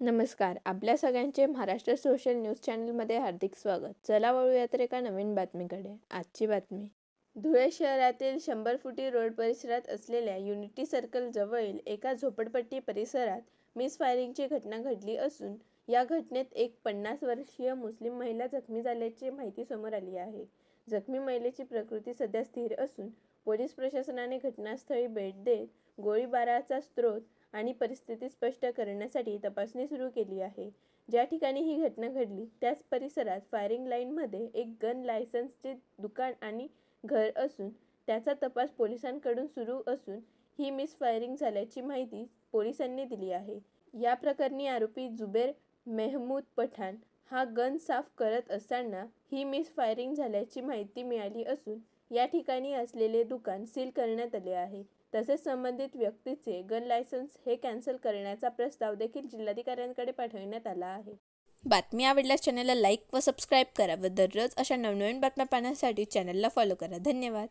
नमस्कार. आपल्या सगळ्यांचे महाराष्ट्र सोशल न्यूज चॅनलमध्ये हार्दिक स्वागत. चला वळूया तर एका नवीन बातमीकडे. आजची बातमी. धुळे शहरातील 100 फुटी रोड परिसरात असलेल्या युनिटी सर्कल जवळील एका झोपडपट्टी परिसरात मिसफायरिंगची घटना घडली असून या घटनेत एक 50 वर्षीय मुस्लिम महिला जखमी झाल्याची माहिती समोर आली आहे. जखमी महिलेची प्रकृती सध्या स्थिर असून पोलीस प्रशासनाने घटनास्थळी भेट देत गोळीबाराचा स्रोत आणि परिस्थिती स्पष्ट करण्यासाठी तपासणी सुरू केली आहे. ज्या ठिकाणी ही घटना घडली त्याच परिसरात फायरिंग लाईनमध्ये एक गन लायसन्सचे दुकान आणि घर असून त्याचा तपास पोलिसांकडून सुरू असून ही मिसफायरिंग झाल्याची माहिती पोलिसांनी दिली आहे. या प्रकरणी आरोपी जुबेर मेहमूद पठाण हा गन साफ करत असताना ही मिसफायरिंग झाल्याची माहिती मिळाली असून या ठिकाणी असलेले दुकान सील करण्यात आले आहे. तसेच संबंधित व्यक्तीचे गन लायसन्स हे कॅन्सल करण्याचा प्रस्ताव देखील जिल्हाधिकाऱ्यांकडे पाठवण्यात आला आहे. बातमी आवडल्यास चॅनलला लाईक व सबस्क्राईब करा व दररोज अशा नवनवीन बातम्या पाहण्यासाठी चॅनलला फॉलो करा. धन्यवाद.